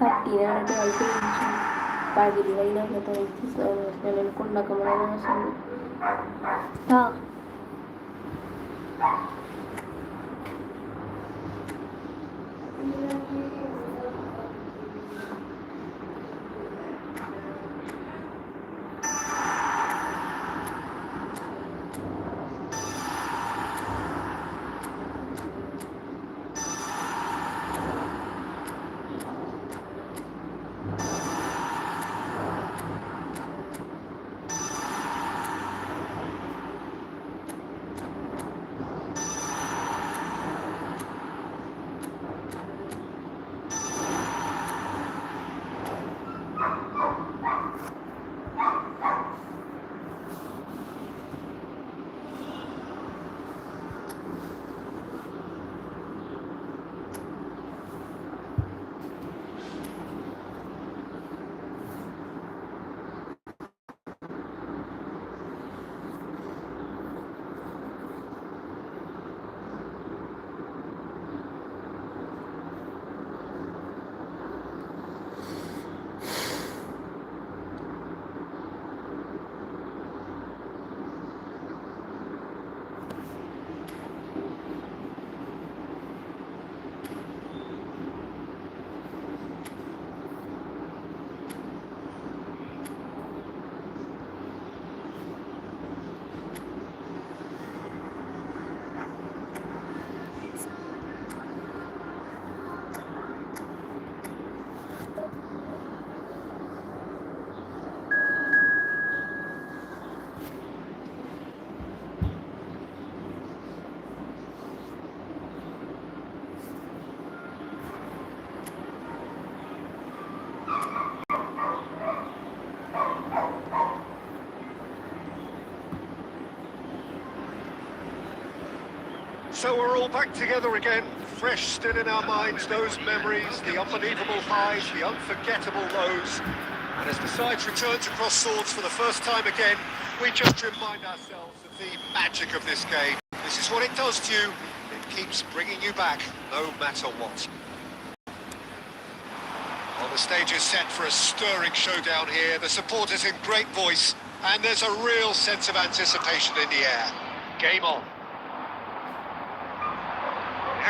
പട്ടീനായിട്ട് ആയിട്ട് വിളിച്ചു പകുതി വൈകിട്ട് ഞാൻ കൊണ്ടാക്കാൻ ആ So we're all back together again, fresh still in our minds, those memories, the unbelievable highs, the unforgettable lows. And as the sides return to cross swords for the first time again, we just remind ourselves of the magic of this game. This is what it does to you. It keeps bringing you back, no matter what. Well, the stage is set for a stirring showdown here. The supporters in great voice, and there's a real sense of anticipation in the air. Game on.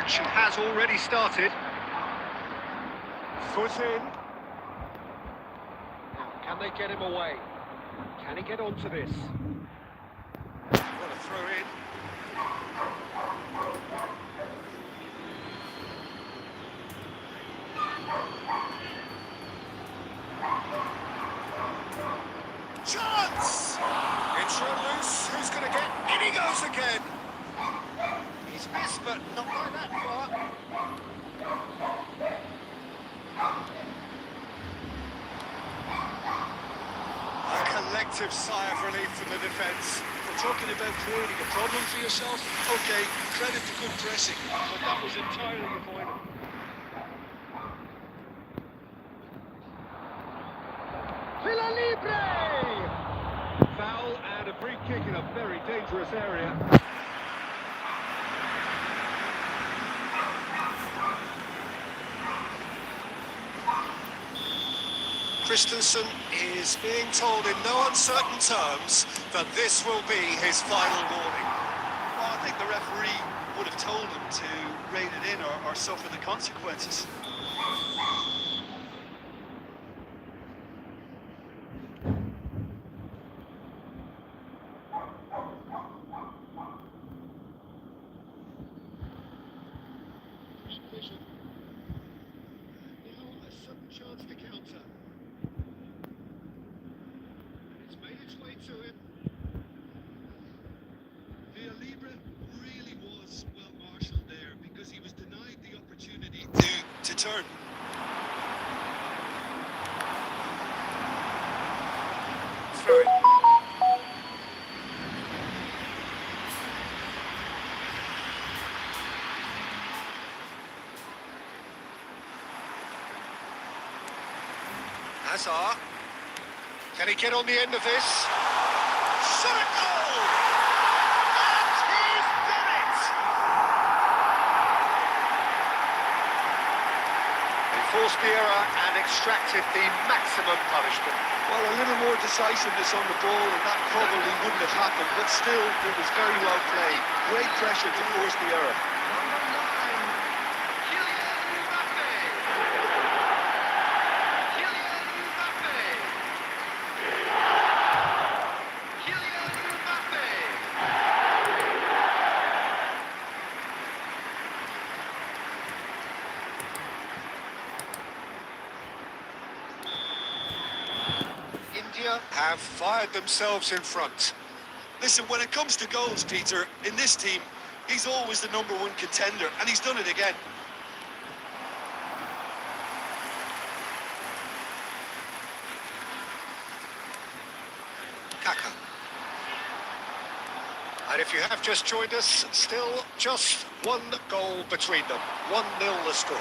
Action has already started. Foot in. Now, can they get him away? Can he get onto this? What a throw in. Chance! It's run loose. Who's going to get? In he goes again. He's missed, but not by that far. A collective sigh of relief from the defence. We're talking about creating a problem for yourself. Okay, credit to good pressing, but that was entirely avoidable. Villa Libre! Foul and a free kick in a very dangerous area. Christensen is being told in no uncertain terms that this will be his final warning. Well, I think the referee would have told him to rein it in or suffer the consequences. Now a sudden chance to counter. It's made its way to him. Villa Libre really was well marshalled there because he was denied the opportunity to through it. Hazard. Can he get on the end of this? Shot a goal! And he's done it! They forced the error and extracted the maximum punishment. Well, a little more decisiveness on the ball and that probably wouldn't have happened, but still, it was very well played. Great pressure to force the error. India have fired themselves in front. Listen, when it comes to goals, Peter, in this team, he's always the #1 contender, and he's done it again. Kaka. And if you have just joined us, still just one goal between them. 1-0 the score.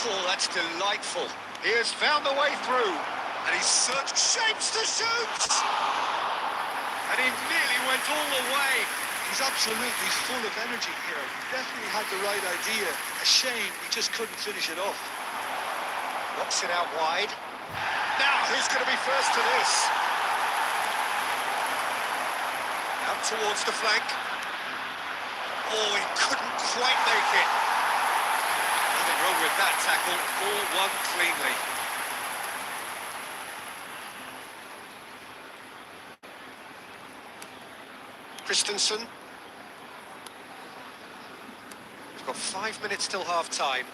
Oh, that's delightful. He has found the way through. And he's searched shapes to shoot! And he nearly went all the way. He's absolutely full of energy here. Definitely had the right idea. A shame he just couldn't finish it off. Knocks it out wide. Now, who's going to be first to this? Out towards the flank. Oh, he couldn't quite make it. Nothing wrong with that tackle. All won cleanly. Christensen. We've got 5 minutes till half-time.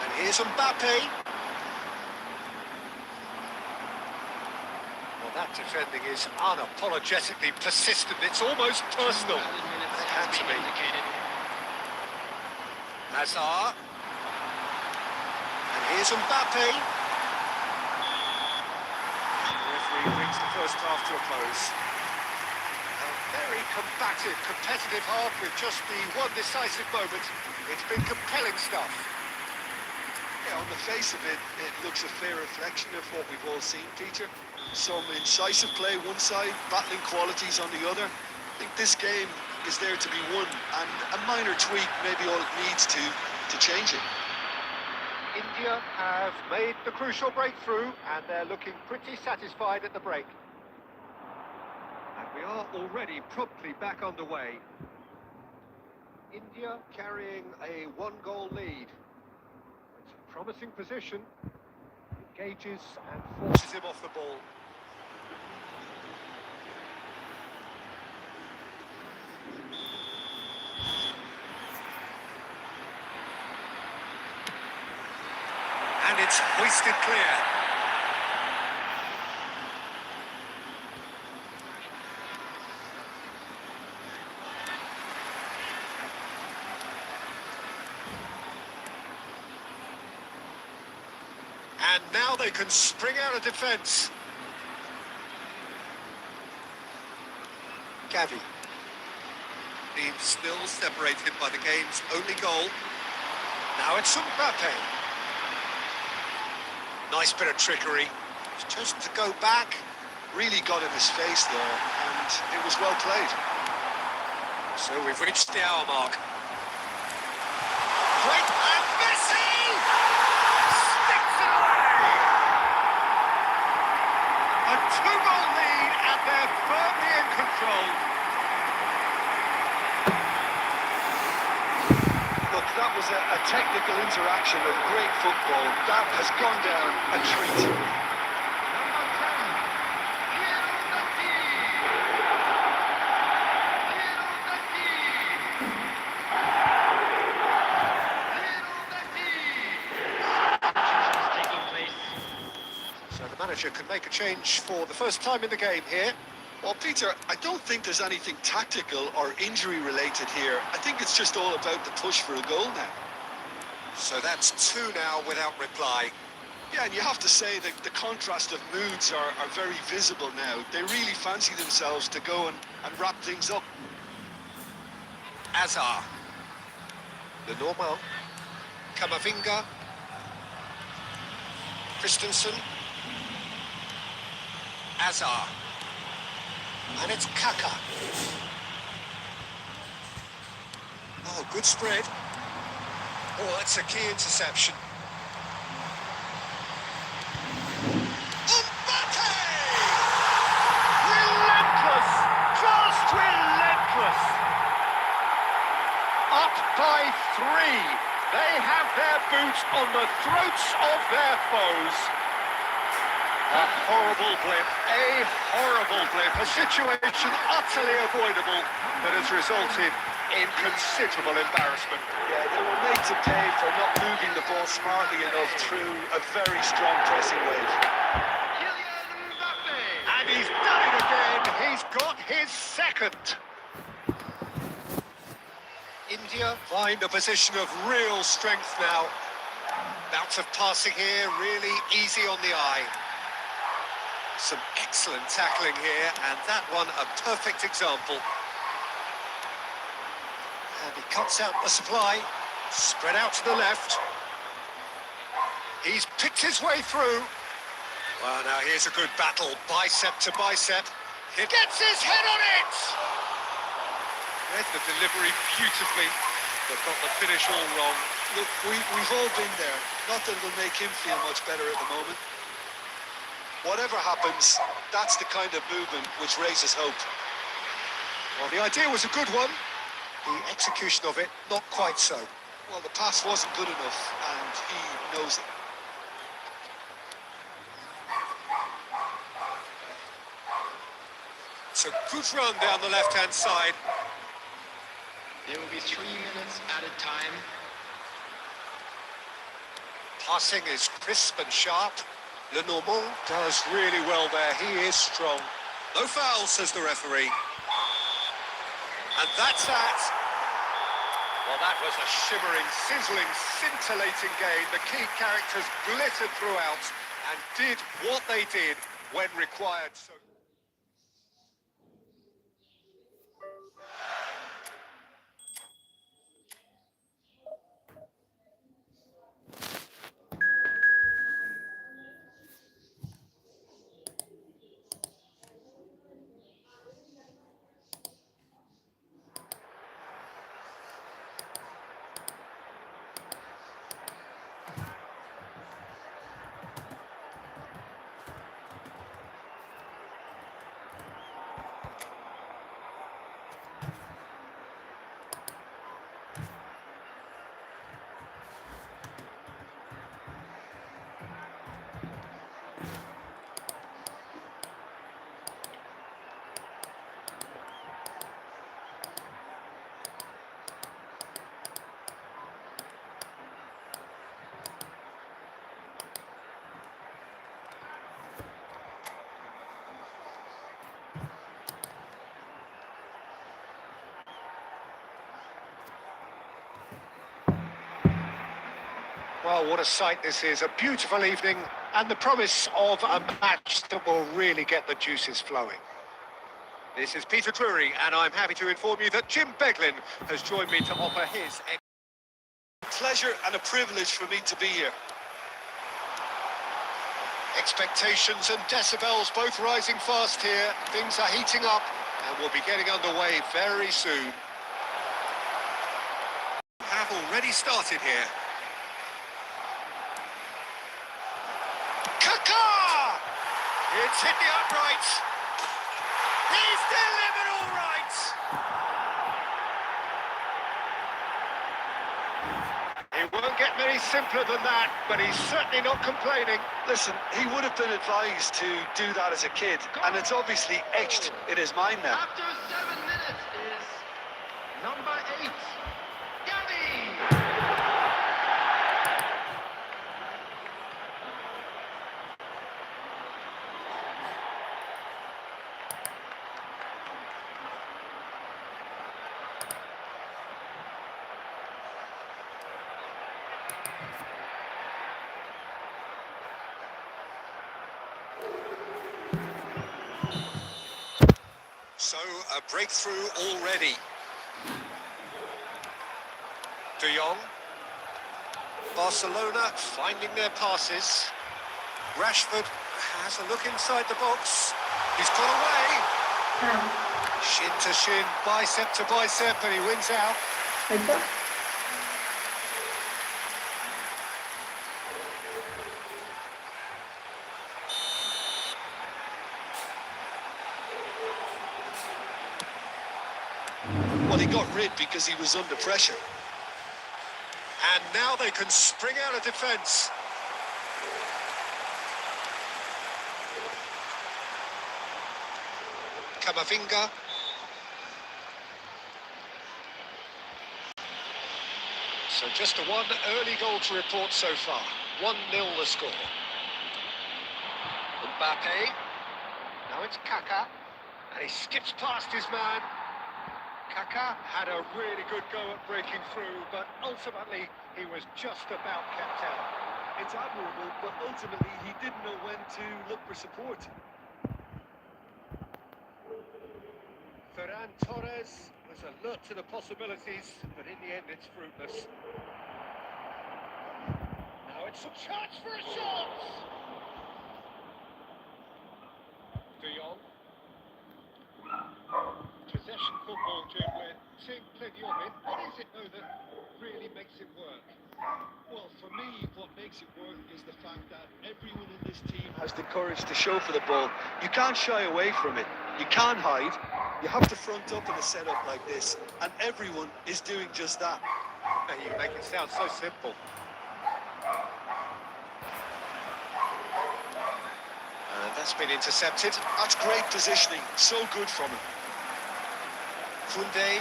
And here's Mbappe. Well, that defending is unapologetically persistent. It's almost personal. It had to be. Hazard. And here's Mbappe. The referee brings the first half to a close. A very combative, competitive half with just the one decisive moment. It's been compelling stuff. Yeah, on the face of it, it looks a fair reflection of what we've all seen, Peter. Some incisive play one side, battling qualities on the other. I think this game is there to be won, and a minor tweak may be all it needs to change it. India have made the crucial breakthrough, and they're looking pretty satisfied at the break. And we are already promptly back on the way. India carrying a 1-goal lead. It's a promising position. Engages and forces him off the ball. And it's hoisted clear. And now they can spring out of defence. Gavi. Team still separated by the game's only goal. Now it's Mbappe. Nice bit of trickery. It's just to go back. Really got in his face there, and it was well played. So we've reached the hour mark. Great, and Messi! Sticks it away! A 2-goal lead, and they're firmly in control. Look, that was a technical interaction of great football. That has gone down a treat. manager can make a change for the first time in the game here. Well, Peter, I don't think there's anything tactical or injury related here. I think it's just all about the push for a goal now. So that's two now without reply. Yeah, and you have to say that the contrast of moods are very visible now. They really fancy themselves to go and wrap things up. Azar. The normal. Kamavinga. Christensen. Azar. And it's Kaka. Oh, good spread. Oh, that's a key interception. Relentless! Just relentless! Up by 3. They have their boots on the throats of their foes. A horrible blip, a situation utterly avoidable that has resulted in considerable embarrassment. Yeah, they were made to pay for not moving the ball smartly enough through a very strong pressing wave. And he's done it again. He's got his second. India find a position of real strength now. Bouts of passing here, really easy on the eye. Some excellent tackling here, and that one a perfect example. And he cuts out the supply, spread out to the left. He's picked his way through. Well, now here's a good battle, bicep to bicep. He gets his head on it! Read the delivery beautifully, but got the finish all wrong. Look, we've all been there. Not that it'll make him feel much better at the moment. Whatever happens, that's the kind of movement which raises hope. Well, the idea was a good one. The execution of it, not quite so. Well, the pass wasn't good enough, and he knows it. It's a good run down the left-hand side. There will be 3 minutes at a time. Passing is crisp and sharp. Lenormand does really well there. He is strong. No foul, says the referee. And that's that. Well, that was a shimmering, sizzling, scintillating game. The key characters glittered throughout and did what they did when required. So well, what a sight this is. A beautiful evening and the promise of a match that will really get the juices flowing. This is Peter Drury, and I'm happy to inform you that Jim Beglin has joined me to offer his... Pleasure and a privilege for me to be here. Expectations and decibels both rising fast here. Things are heating up and we'll be getting underway very soon. Have already started here. Kaka! It's hit the uprights. He's delivered all right. It won't get any simpler than that, but he's certainly not complaining. Listen, he would have been advised to do that as a kid, and it's obviously etched in his mind now. After 7 minutes is number 8, Gabby. So, a breakthrough already. De Jong. Barcelona finding their passes. Rashford has a look inside the box. He's got away. อ้าว Shin to shin, bicep to bicep, and he wins out. เห็นปะ Well, he got rid because he was under pressure. And now they can spring out of defence. Camavinga. So just a one early goal to report so far. 1-0 the score. Mbappe. Now it's Kaka. And he skips past his man. Kaka had a really good go at breaking through, but ultimately he was just about kept out. It's admirable, but ultimately he didn't know when to look for support. Ferran Torres was alert to the possibilities, but in the end it's fruitless. Now it's a chance for a shot! De Jong. Possession football, Jim, we're seeing plenty of it. What is it, though, that really makes it work? Well, for me, what makes it work is the fact that everyone in this team has the courage to show for the ball. You can't shy away from it. You can't hide. You have to front up in a setup like this, and everyone is doing just that. You make it sound so simple. And that's been intercepted. That's great positioning. So good from him. Koundé.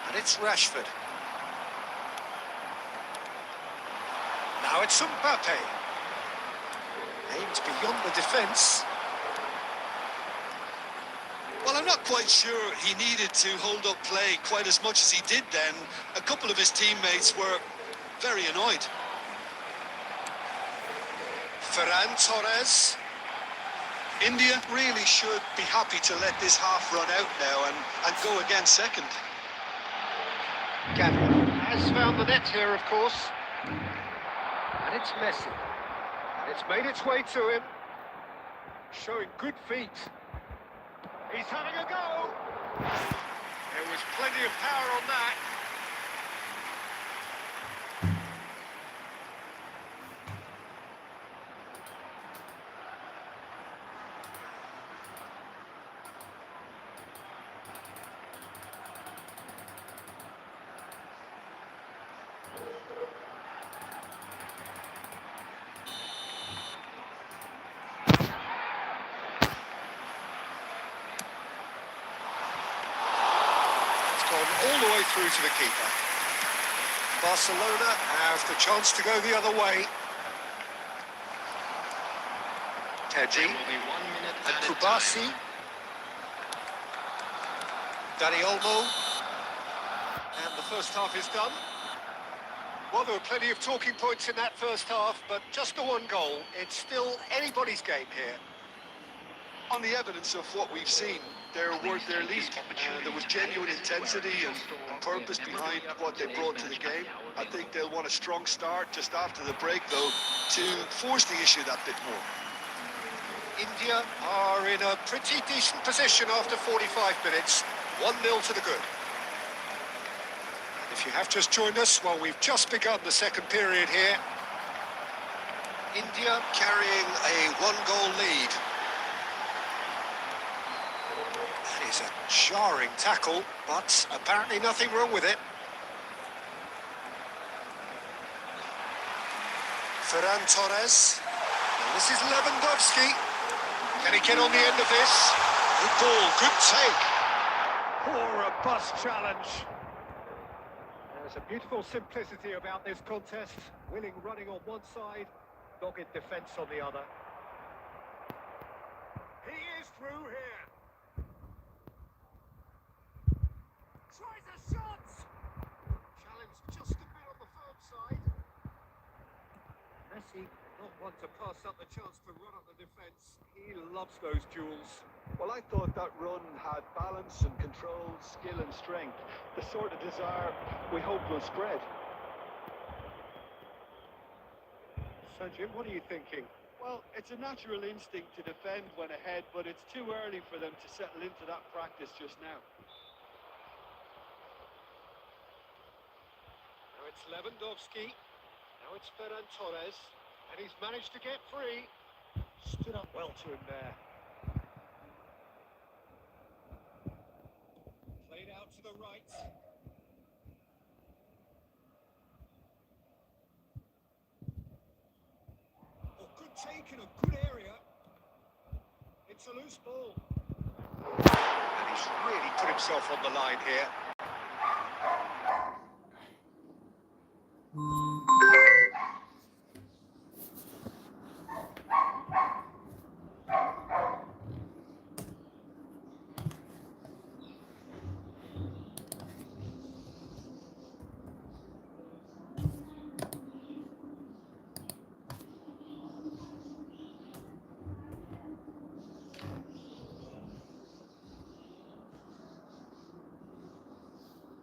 And it's Rashford. Now it's Mbappe. Aims beyond the defence. Well, I'm not quite sure he needed to hold up play quite as much as he did then. A couple of his teammates were very annoyed. Ferran Torres. India really should be happy to let this half run out now and go again second. Gavi has found the net here, of course. And it's Messi. And it's made its way to him. Showing good feet. He's having a go. There was plenty of power on that. All the way through to the keeper. Barcelona have the chance to go the other way. Teddy and Kubasi. Dani Olmo. And the first half is done. Well, there were plenty of talking points in that first half, but just the one goal. It's still anybody's game here. On the evidence of what we've seen, they're worth their lead. There was genuine intensity and purpose behind what they brought to the game. I think they'll want a strong start just after the break, though, to force the issue that bit more. India are in a pretty decent position after 45 minutes. 1-0 to the good. If you have just joined us, well, we've just begun the second period here. India carrying a one-goal lead. That is a jarring tackle, but apparently nothing wrong with it. Ferran Torres. And this is Lewandowski. Can he get on the end of this? Good ball, good take. Poor a bus challenge. There's a beautiful simplicity about this contest. Winning running on one side, dogged defence on the other. He is through here. Tries a shot. Challenge just a bit on the firm side. Messi Not one to pass up the chance to run up the defence. He loves those duels. Well, I thought that run had balance and control, skill and strength. The sort of desire we hope will spread. Sanjay, what are you thinking? Well, it's a natural instinct to defend when ahead, but it's too early for them to settle into that practice just now. Now it's Lewandowski. Now it's Ferran Torres. And he's managed to get free. Stood up well to him there. Played out to the right. Oh, good take in a good area. It's a loose ball. And he's really put himself on the line here.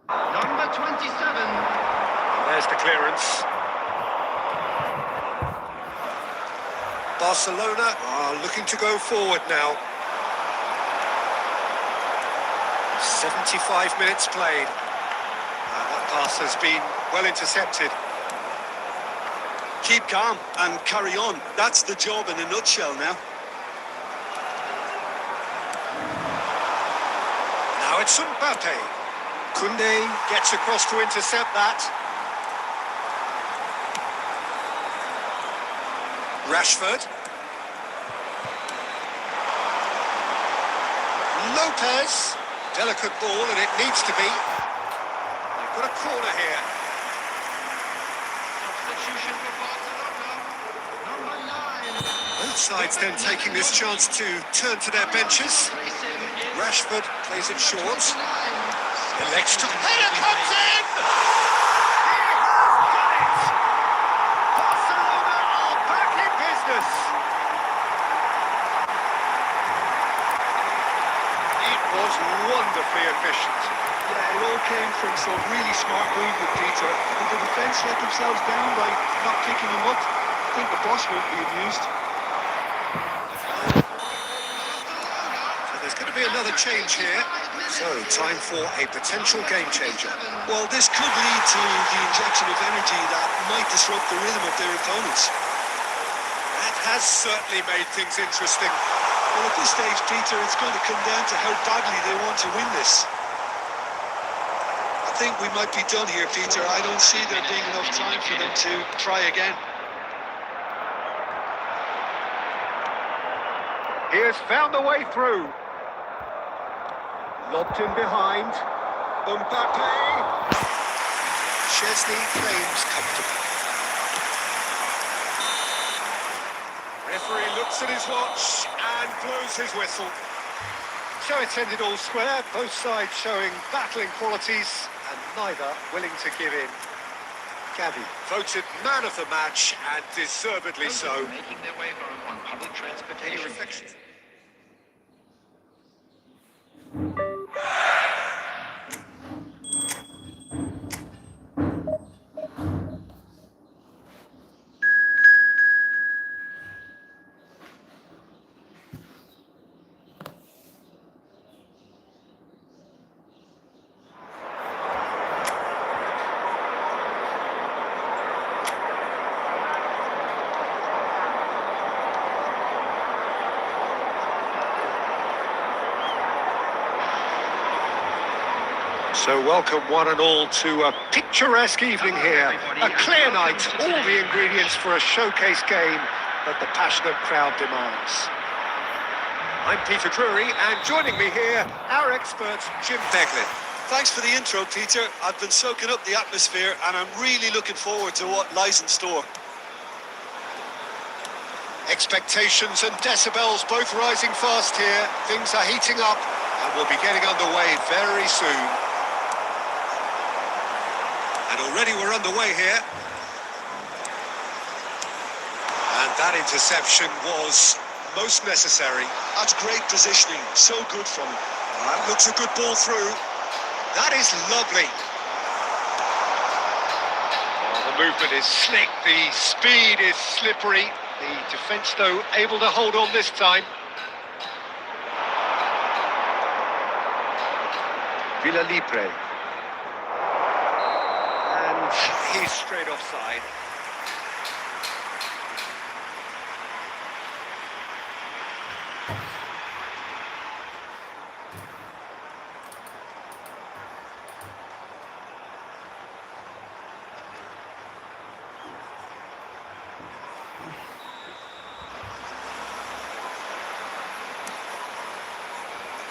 Number 27. There's the clearance. Barcelona are looking to go forward now. 75 minutes played. That pass has been well intercepted. Keep calm and carry on. That's the job in a nutshell now. Now it's Mbappe. Koundé gets across to intercept that. Rashford. Lopez. Delicate ball, and it needs to be. They've got a corner here. Substitution for Barcelona. Number 9. Both sides then taking this chance to turn to their benches. Replace him is Rashford plays it short. 9. Elects to... Header comes in! Barcelona are back in business. It was wonderfully efficient. Yeah, it all came from some really smart movement, Peter. And the defence let themselves down by not picking him up. I think the boss won't be amused. So there's going to be another change here. So, time for a potential game changer. Well, this could lead to the injection of energy that might disrupt the rhythm of their opponents. That has certainly made things interesting. Well, at this stage, Peter, it's going to come down to how badly they want to win this. I think we might be done here, Peter. I don't see there being enough time for them to try again. He has found a way through. Lobbed in behind. Mbappe. Chesney claims comfortable. Referee looks at his watch and blows his whistle. So it's ended all square, both sides showing battling qualities and neither willing to give in. Gavi voted man of the match and deservedly so. Making their way home on public transportation. Any reflections? So welcome one and all to a picturesque evening here. A clear night, all the ingredients for a showcase game that the passionate crowd demands. I'm Peter Drury, and joining me here, our expert, Jim Beglin. Thanks for the intro, Peter. I've been soaking up the atmosphere and I'm really looking forward to what lies in store. Expectations and decibels both rising fast here. Things are heating up and we'll be getting underway very soon. And already we're underway here. And That interception was most necessary. That's great positioning, so good from him. That looks a good ball through. That is lovely. Oh, the movement is slick, the speed is slippery. The defence, though, able to hold on this time. Villa Libre. And he's straight offside.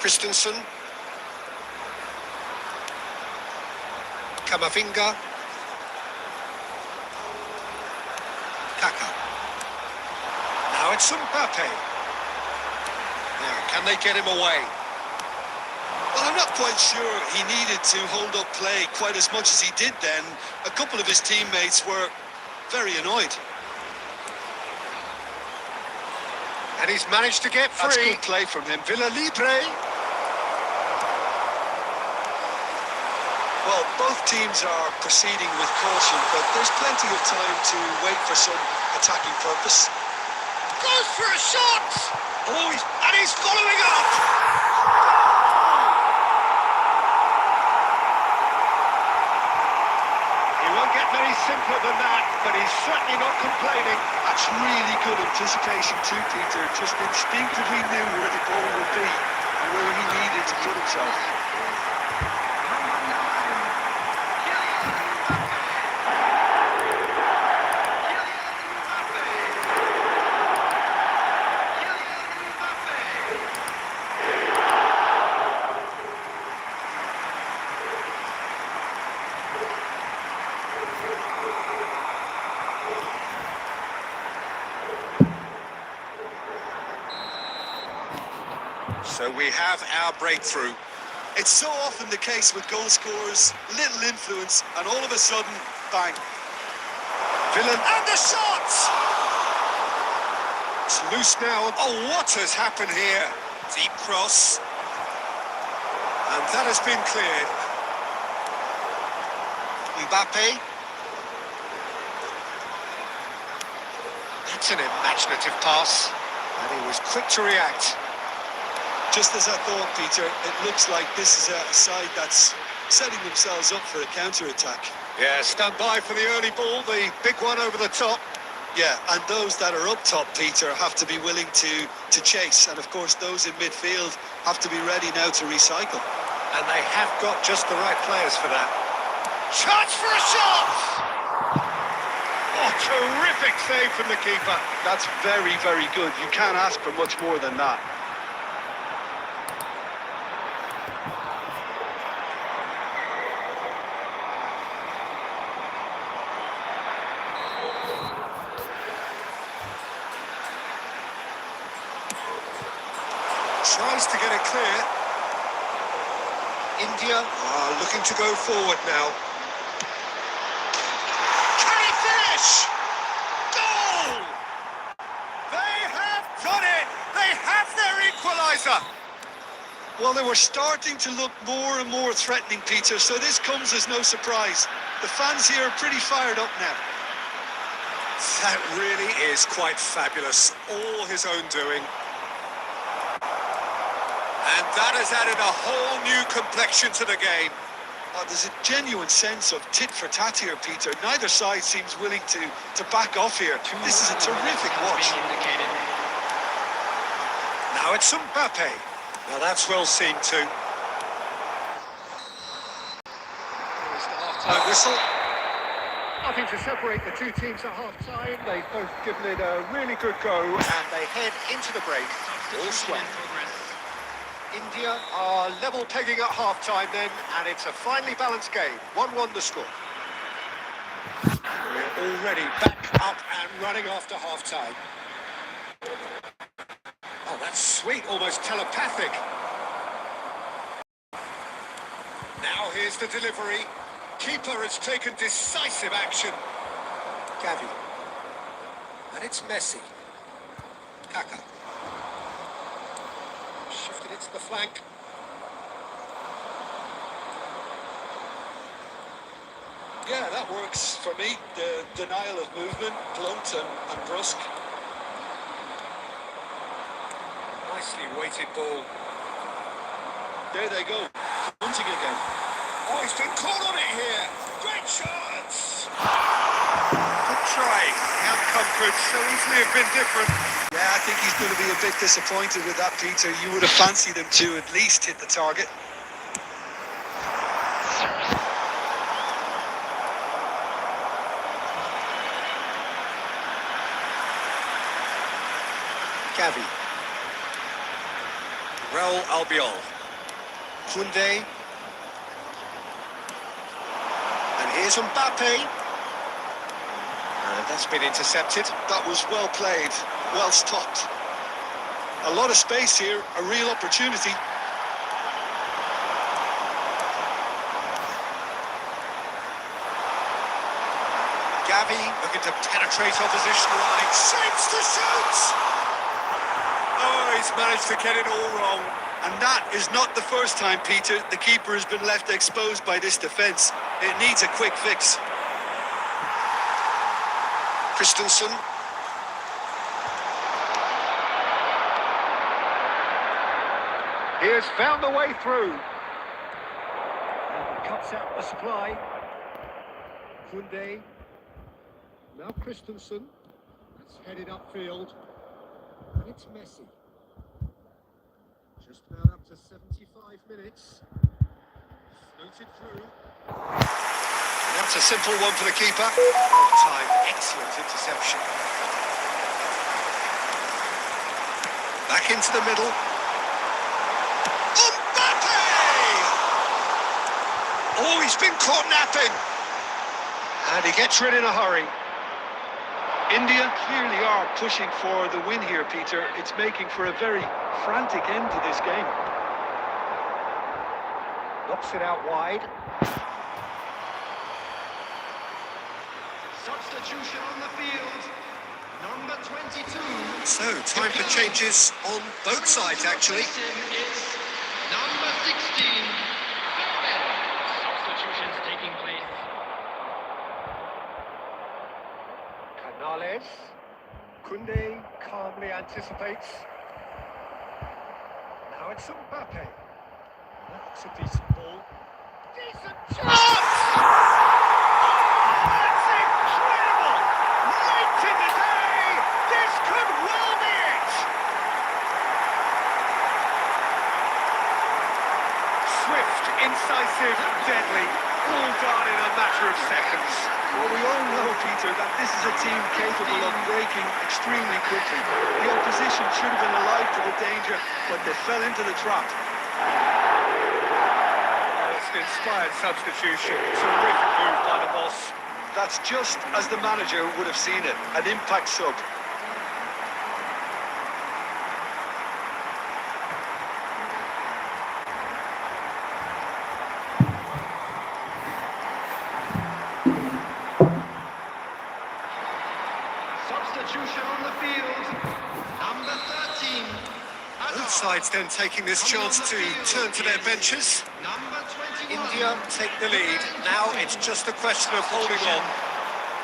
Christensen. Camavinga. Kaka. Now it's Mbappe. Now, can they get him away? Well, I'm not quite sure he needed to hold up play quite as much as he did then. A couple of his teammates were very annoyed. And he's managed to get free. That's good play from him. Villa Libre. Well, both teams are proceeding with caution, but there's plenty of time to wait for some attacking purpose. Goes for a shot! Oh, and he's following up! He won't get many simpler than that, but he's certainly not complaining. That's really good anticipation too, Peter. Just instinctively knew where the ball would be and where he needed to put himself. So we have our breakthrough. It's so often the case with goal scorers, little influence, and all of a sudden, bang. Villain and the shot! It's loose now. Oh, what has happened here? Deep cross. And that has been cleared. Mbappe. That's an imaginative pass. And he was quick to react. Just as I thought, Peter, it looks like this is a side that's setting themselves up for a counter-attack. Yeah, stand by for the early ball, the big one over the top. Yeah, and those that are up top, Peter, have to be willing to chase. And of course, those in midfield have to be ready now to recycle. And they have got just the right players for that. Chance for a shot! Oh, terrific save from the keeper. That's very, very good. You can't ask for much more than that. Tries to get it clear. India are looking to go forward now. Can he finish? Goal! They have done it! They have their equaliser! Well, they were starting to look more and more threatening, Peter, so this comes as no surprise. The fans here are pretty fired up now. That really is quite fabulous. All his own doing. And that has added a whole new complexion to the game. Oh, there's a genuine sense of tit for tat here, Peter. Neither side seems willing to back off here. This is a terrific watch. Now it's Mbappe. Now that's well seen too. Here's the half-time whistle. Nothing to separate the two teams at half-time. They've both given it a really good go, and they head into the break all sweat. India are level pegging at half-time then, and it's a finely balanced game. 1-1 the score. We're already back up and running after half-time. Oh, that's sweet, almost telepathic. Now here's the delivery. Keeper has taken decisive action. Gavi. And it's Messi. Kaka. Shifted it to the flank. Yeah, that works for me. The denial of movement, blunt and brusque. Nicely weighted ball. There they go, hunting again. Oh, he's been caught on it here. Great shots. Good try. The outcome could so easily have been different. Yeah, I think he's going to be a bit disappointed with that, Peter. You would have fancied him to at least hit the target. Gavi. Raul Albiol. Koundé. And here's Mbappe. And that's been intercepted. That was well played, well stopped. A lot of space here, a real opportunity. Gavi looking to penetrate opposition line. Shapes to shoot! Oh, he's managed to get it all wrong. And that is not the first time, Peter, the keeper has been left exposed by this defence. It needs a quick fix. Christensen. He has found the way through. And cuts out the supply. Koundé. Now Christensen. That's headed upfield. And it's Messi. Just about up to 75 minutes. Floated through. That's a simple one for the keeper. Well timed, excellent interception. Back into the middle. Mbappe! Oh, he's been caught napping. And he gets rid in a hurry. India clearly are pushing for the win here, Peter. It's making for a very frantic end to this game. Knocks it out wide. Substitution on the field. Number 22. So, time for changes on both sides, actually. Is number 16. Substitutions taking place. Canales. Koundé calmly anticipates. Now it's Mbappe. That's a decent ball. Decent chance! That's incredible! Late in the day! This could well be it! Swift, incisive, deadly, all done in a matter of seconds. Well, we all know, Peter, that this is a team capable of breaking extremely quickly. The opposition should have been alive to the danger, but they fell into the trap. It's an inspired substitution. Terrific move by the boss. That's just as the manager would have seen it, an impact sub. Substitution on the field. Number 13. Both sides then taking this chance to turn to their benches. Number 21. India take the lead. Now it's just a question of holding on.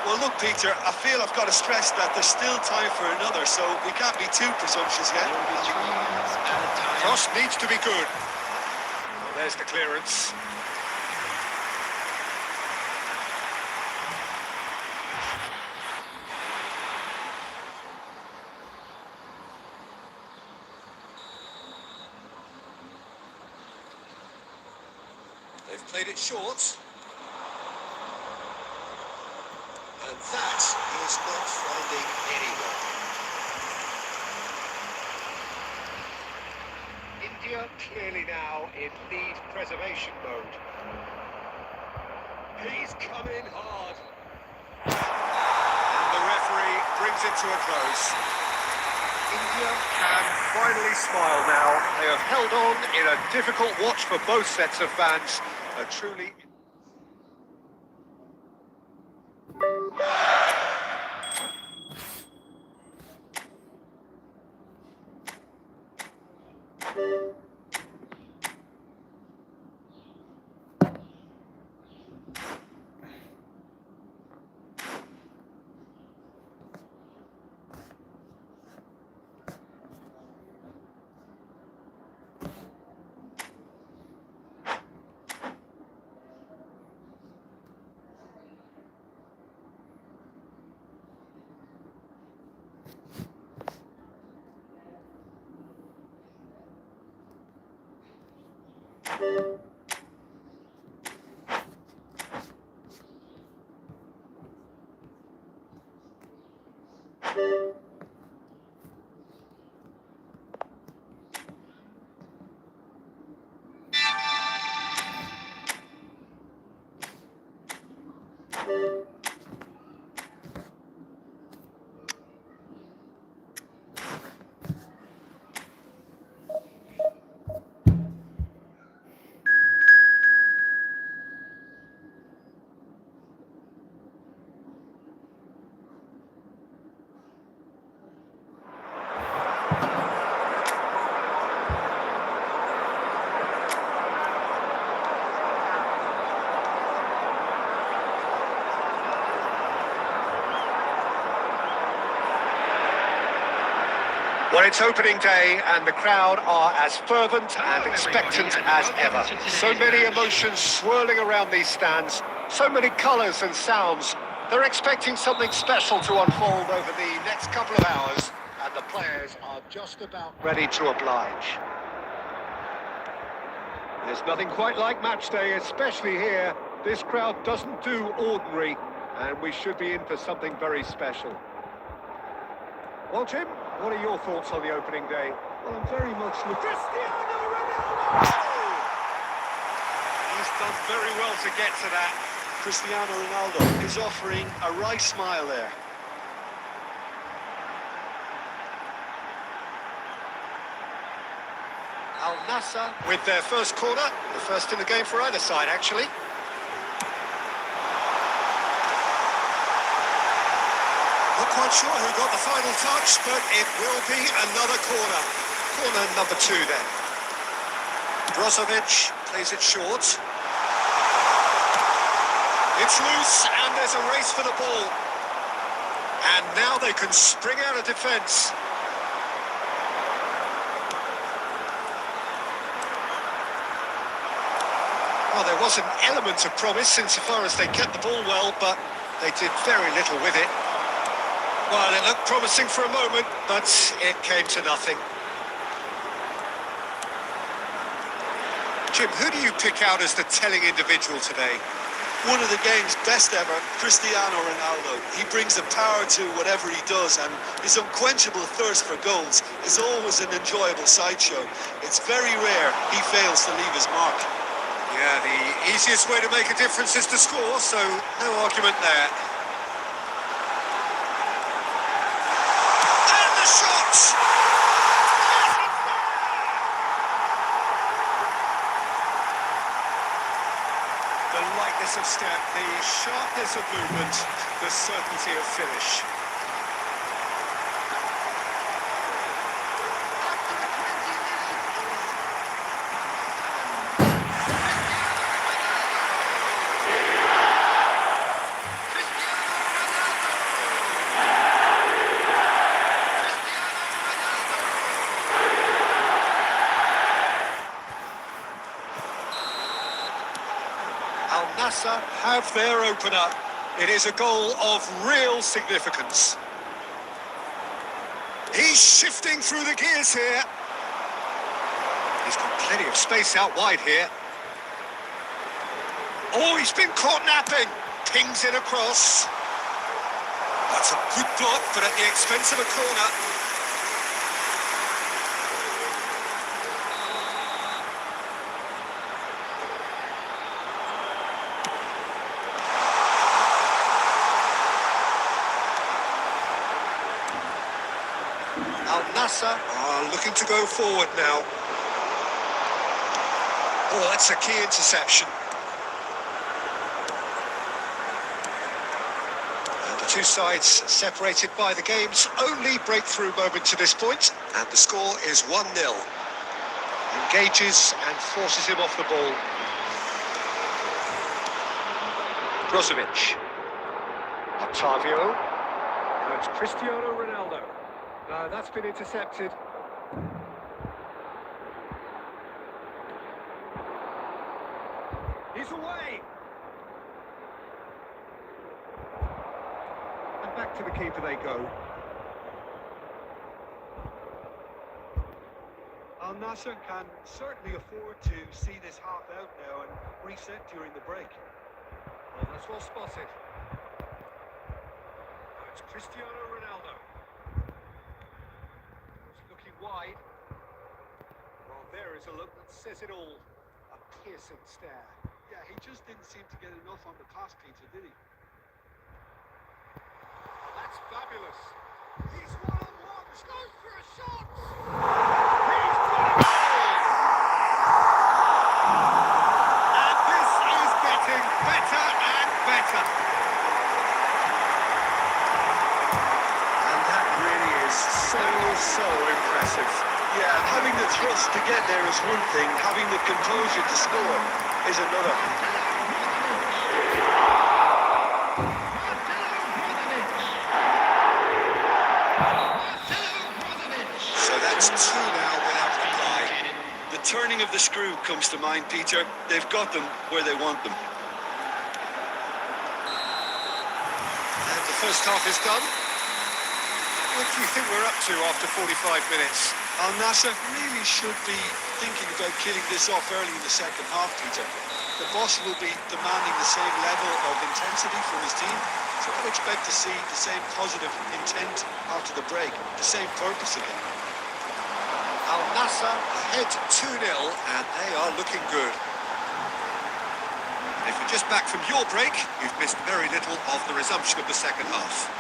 Well, look, Peter, I feel I've got to stress that there's still time for another, so we can't be too presumptuous yet. There will be 3 minutes at a time. Cross needs to be good. Well, there's the clearance. They've played it short. And that is not finding anyone. India clearly now in lead preservation mode. He's coming hard. And the referee brings it to a close. India can finally smile now. They have held on in a difficult watch for both sets of fans. A truly... Well, it's opening day and the crowd are as fervent and expectant as ever. So many emotions swirling around these stands, so many colours and sounds. They're expecting something special to unfold over the next couple of hours, and the players are just about ready to oblige. There's nothing quite like match day, especially here. This crowd doesn't do ordinary, and we should be in for something very special. Well, Jim, what are your thoughts on the opening day? Well, I'm very much looking... Cristiano Ronaldo! He's done very well to get to that. Cristiano Ronaldo is offering a right smile there. Al Nassr with their first corner, the first in the game for either side, actually. Not quite sure who got the final touch, but it will be another corner. Corner number 2 then. Brozovic plays it short. It's loose, and there's a race for the ball. And now they can spring out of defence. Well, there was an element of promise insofar as they kept the ball well, but they did very little with it. Well, it looked promising for a moment, but it came to nothing. Jim, who do you pick out as the telling individual today? One of the game's best ever, Cristiano Ronaldo. He brings the power to whatever he does, and his unquenchable thirst for goals is always an enjoyable sideshow. It's very rare he fails to leave his mark. Yeah, the easiest way to make a difference is to score, so no argument there. And the shot! The lightness of step, the sharpness of movement, the certainty of finish. Al Nassr have their opener. It is a goal of real significance. He's shifting through the gears here. He's got plenty of space out wide here. Oh, he's been caught napping. Pings it across. That's a good block, but at the expense of a corner. Al Nassr are looking to go forward now. Oh, that's a key interception. And the two sides separated by the game's only breakthrough moment to this point, and the score is 1-0. Engages and forces him off the ball. Brozovic. Octavio. Now it's Cristiano Ronaldo. That's been intercepted. He's away. And back to the keeper they go. Al Nassr can certainly afford to see this half out now and reset during the break. Well, that's well spotted. Now it's Cristiano Ronaldo. Wide. Well, there is a look that says it all. A piercing stare. Yeah, he just didn't seem to get enough on the pass, Peter, did he? That's fabulous. He's one-on-one. Goes for a shot. He's got it. And this is getting better and better. And that really is so impressive. Yeah, having the thrust to get there is one thing, having the composure to score is another. So That's two now without reply. The turning of the screw comes to mind, Peter. They've got them where they want them. And the first half is done. What do you think we're up to after 45 minutes? Al Nassr really should be thinking about killing this off early in the second half, Peter. The boss will be demanding the same level of intensity from his team, so I'd expect to see the same positive intent after the break, the same purpose again. Al Nassr ahead 2-0, and they are looking good. And if you're just back from your break, you've missed very little of the resumption of the second half.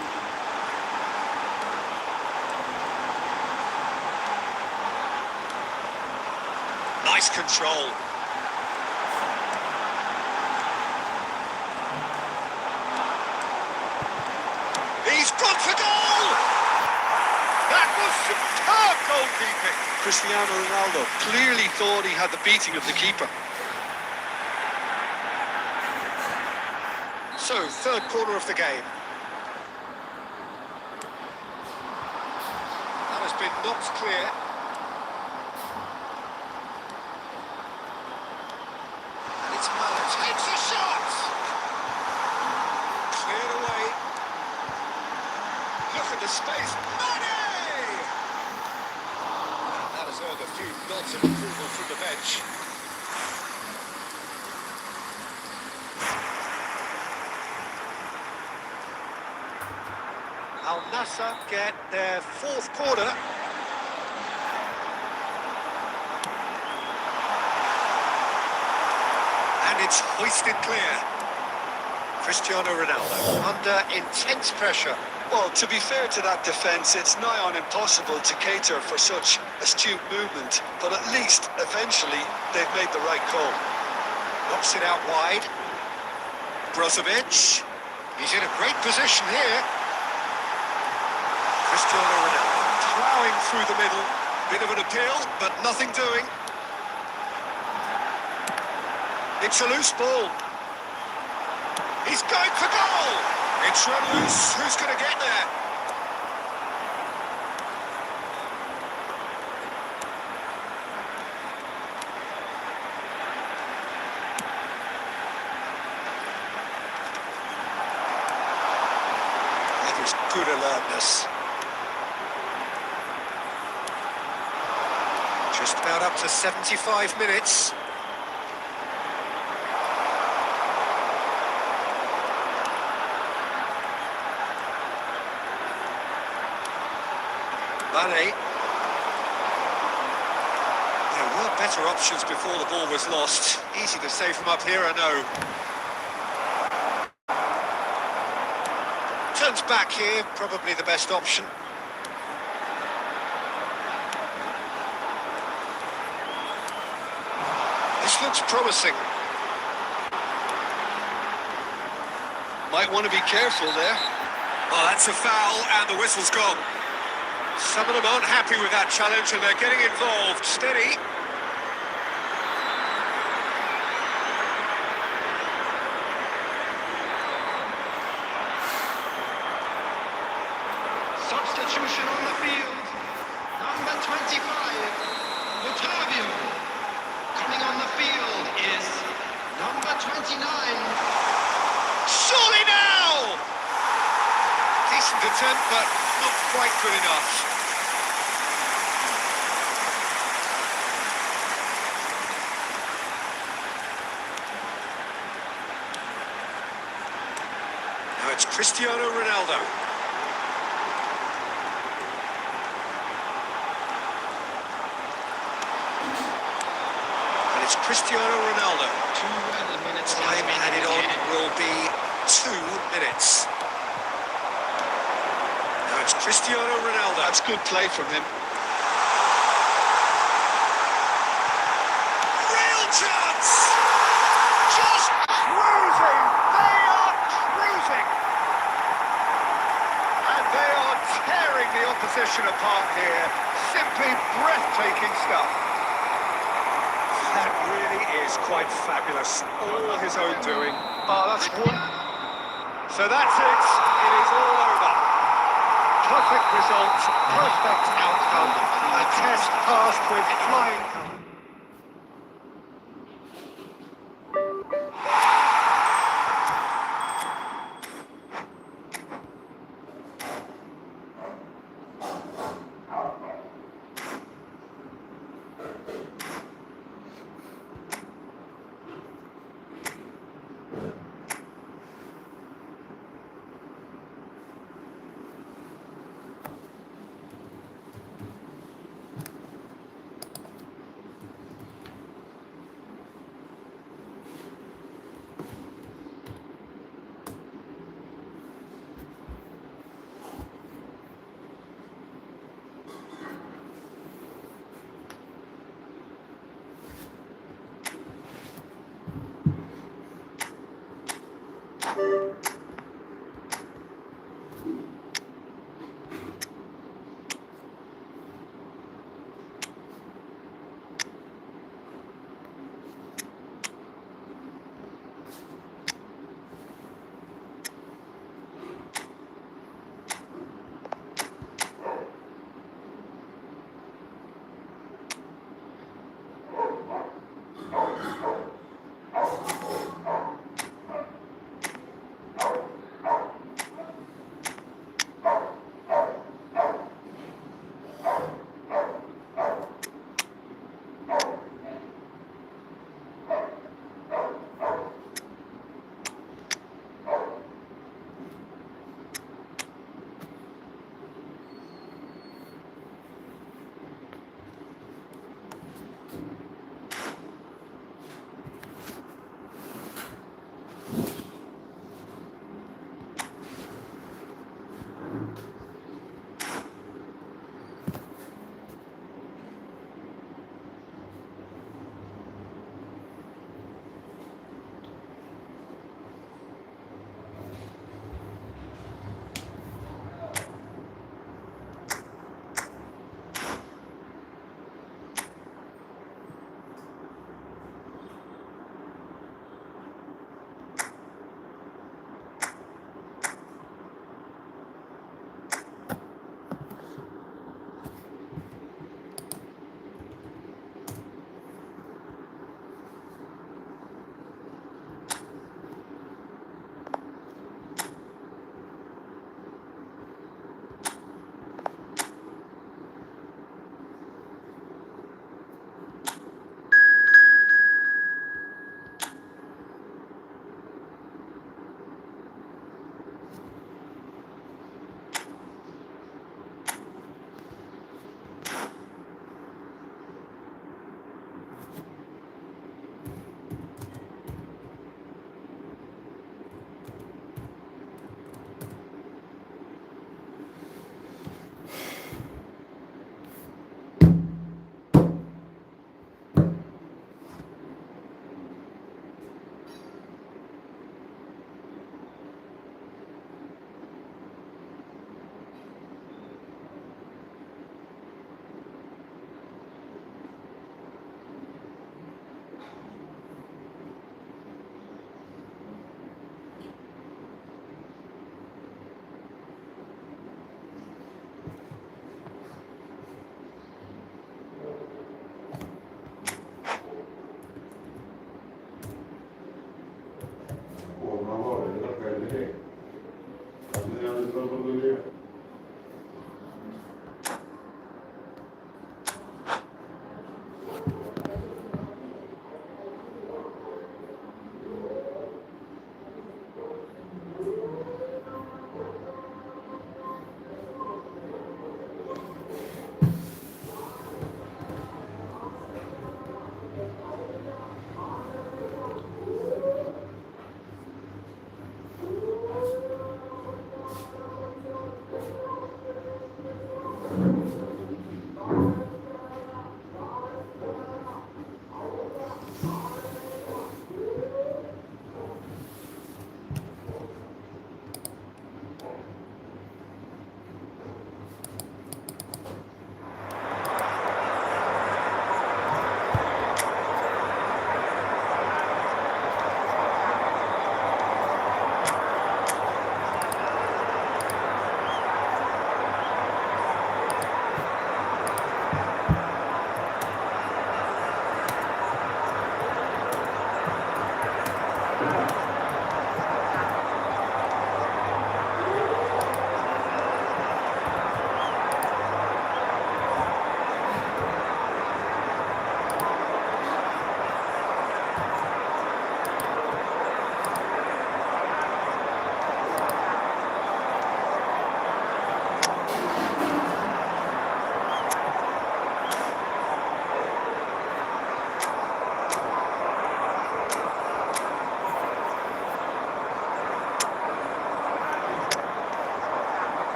Nice control. He's gone for goal! That was superb goalkeeping. Cristiano Ronaldo clearly thought he had the beating of the keeper. So, third quarter of the game. That has been knocked clear. And it's Muller takes a shot! Cleared away. Look at the space. Money! That has earned a few nods of approval from the bench. Al Nassr get their fourth quarter. And it's hoisted clear. Cristiano Ronaldo under intense pressure. Well, to be fair to that defence, it's nigh on impossible to cater for such astute movement, but at least, eventually, they've made the right call. Knocks it out wide. Brozovic. He's in a great position here. Cristiano Ronaldo ploughing through the middle. Bit of an appeal, but nothing doing. It's a loose ball. He's going for goal! It's run loose. Who's going to get there? That was good alertness. Just about up to 75 minutes. Mane. There were better options before the ball was lost. Easy to say from up here, I know. Turns back here, probably the best option. This looks promising. Might want to be careful there. Oh, that's a foul, and the whistle's gone. Some of them aren't happy with that challenge, and they're getting involved. Steady. Substitution on the field. Number 25, Otavio. Coming on the field is number 29. Surely now! Decent attempt, but not quite good enough. Now it's Cristiano Ronaldo. And it's Cristiano Ronaldo. 2 minutes Time added on will be 2 minutes. Now it's Cristiano Ronaldo. That's good play from him. Real chance! Just cruising! They are cruising! And they are tearing the opposition apart here. Simply breathtaking stuff. That really is quite fabulous. All his own doing. Oh, that's one. So that's it. It is all over. Perfect result, perfect outcome. A test passed with flying colours.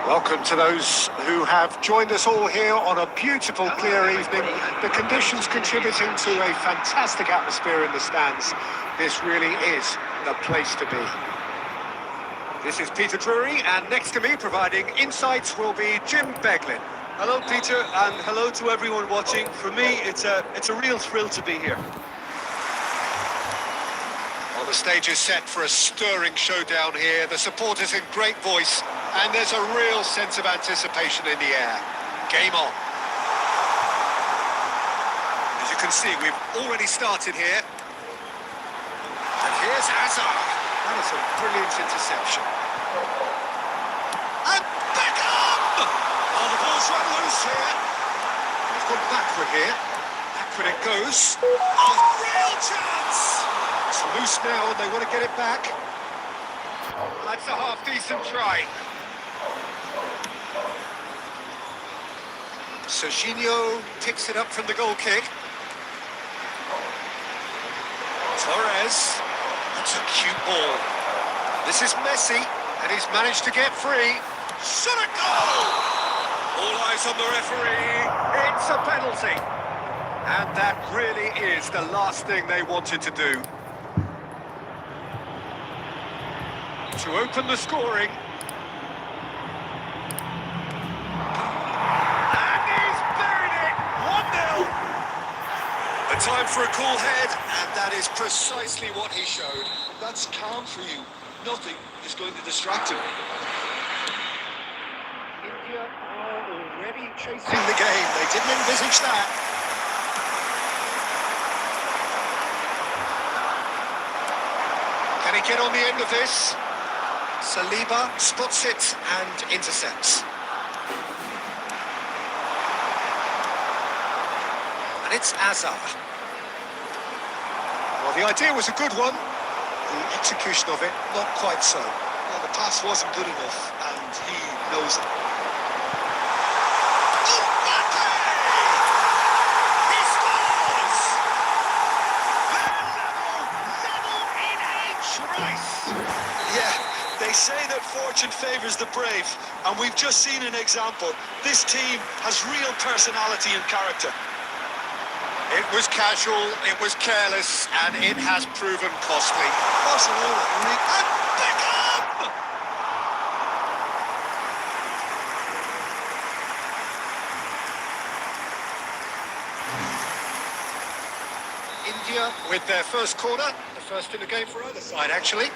Welcome to those who have joined us all here on a beautiful, clear evening. The conditions contributing to a fantastic atmosphere in the stands. This really is the place to be. This is Peter Drury, and next to me, providing insights, will be Jim Beglin. Hello, Peter, and hello to everyone watching. For me, it's a real thrill to be here. Well, the stage is set for a stirring showdown here. The supporters in great voice, and there's a real sense of anticipation in the air. Game on. As you can see, we've already started here. And here's Hazard. That is a brilliant interception. And Beckham! Oh, the ball's run loose here. He's gone backward here. Backward it goes. Oh, real chance! It's loose now and they want to get it back. That's a half-decent try. Serginho picks it up from the goal kick. Torres. That's a cute ball. This is Messi, and he's managed to get free. Shot a goal! All eyes on the referee. It's a penalty. And that really is the last thing they wanted to do. To open the scoring. And he's buried it! 1-0. The time for a cool head, and that is precisely what he showed. That's calm for you. Nothing is going to distract him. India are already chasing the game. They didn't envisage that. Can he get on the end of this? Saliba spots it and intercepts. And it's Hazard. Well, the idea was a good one. The execution of it, not quite so. Well, the pass wasn't good enough, and he knows it. Mbappe! He scores! Level in H. Rice. Yeah, they say that fortune favours the brave, and we've just seen an example. This team has real personality and character. It was casual, it was careless, and it has proven costly. Barcelona, And Beckham! India with their first corner, the first in the game for either side, actually.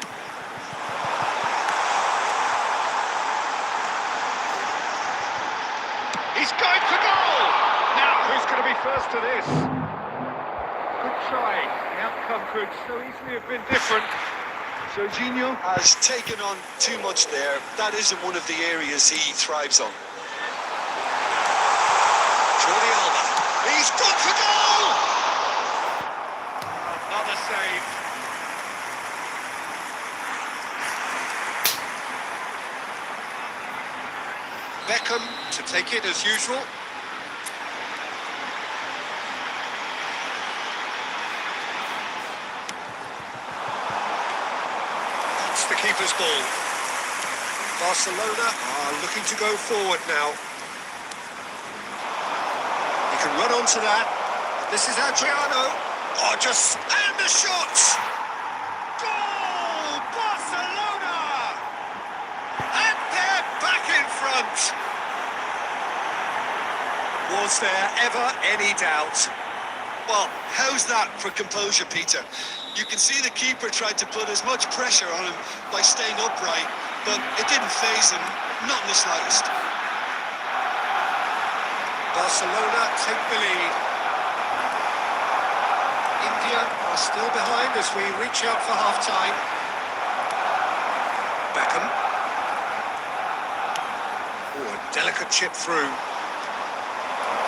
He's going for goal! Now, who's going to be first to this? Good try. The outcome could so easily have been different. Serginho has taken on too much there. That isn't one of the areas he thrives on. Jordi Alba. He's gone for goal! Another save. Beckham to take it as usual. That's the keeper's ball. Barcelona are looking to go forward now. He can run onto that. This is Adriano. Oh, just... and the shot! Goal! Barcelona! And they're back in front. Was there ever any doubt? Well, how's that for composure, Peter? You can see the keeper tried to put as much pressure on him by staying upright, but it didn't faze him, not in the slightest. Barcelona take the lead. India are still behind as we reach out for half-time. Beckham. Oh, a delicate chip through.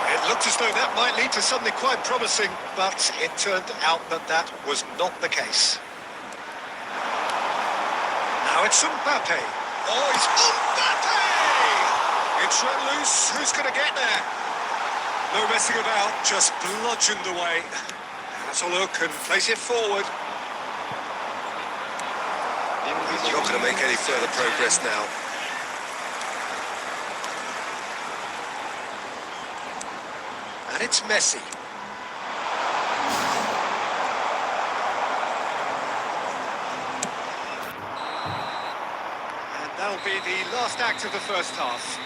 It looked as though that might lead to something quite promising, but it turned out that that was not the case. Now it's Mbappe. Oh, it's Mbappe! It's run loose. Who's going to get there? No messing about, just bludgeoned away. That's a look and place it forward. He's not going to make any further progress now. And it's Messi. And that'll be the last act of the first half.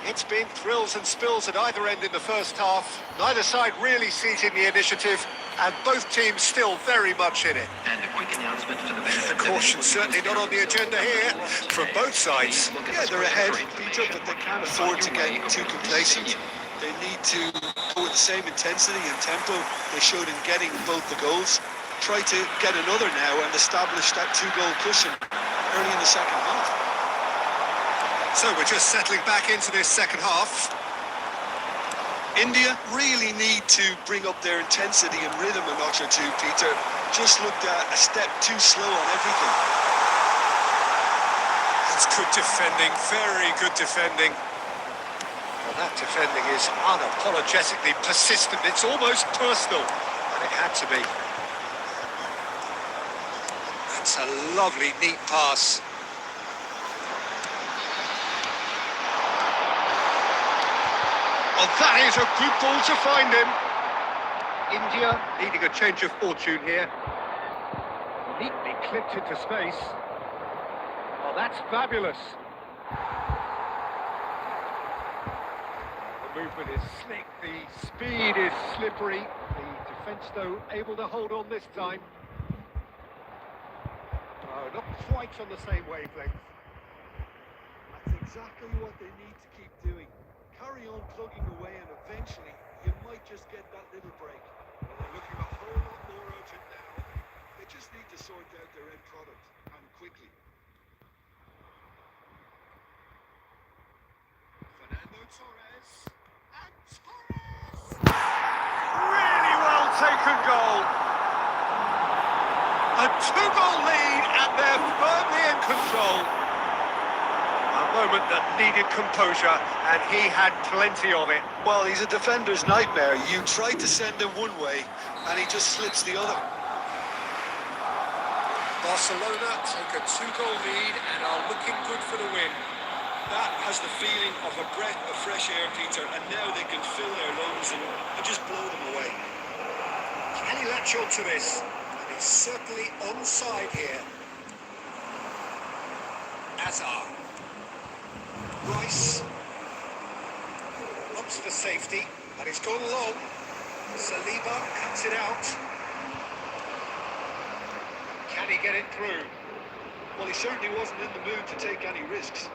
It's been thrills and spills at either end in the first half. Neither side really seizing the initiative, and both teams still very much in it. And a quick announcement for the benefit. Caution certainly not on the agenda here from both sides. Yeah, they're ahead, Peter, but they can't afford to get too complacent. They need to go with the same intensity and tempo they showed in getting both the goals. Try to get another now and establish that two-goal cushion early in the second half. So we're just settling back into this second half. India really need to bring up their intensity and rhythm a notch or two, Peter. Just looked a step too slow on everything. That's good defending, very good defending. Well, that defending is unapologetically persistent. It's almost personal, and it had to be. That's a lovely, neat pass. Well, that is a good ball to find him. India needing a change of fortune here. Neatly clipped into space. Oh, that's fabulous. The movement is slick, the speed is slippery. The defence, though, able to hold on this time. Oh, not quite on the same wavelength. That's exactly what they need to keep doing. Carry on plugging away and eventually you might just get that little break. Well, they're looking a whole lot more urgent now. They just need to sort out their end product, and quickly. Fernando Torres. And Torres! Really well taken goal. A two-goal lead and they're firmly in control. A moment that needed composure, and he had plenty of it. Well, he's a defender's nightmare. You try to send him one way and he just slips the other. Barcelona take a two-goal lead and are looking good for the win. That has the feeling of a breath of fresh air, Peter, and now they can fill their lungs and just blow them away. Can he latch on to this? And he's certainly onside here. Azar. Rice. Looks for safety, and it's gone long. Saliba cuts it out. Can he get it through? Well, he certainly wasn't in the mood to take any risks.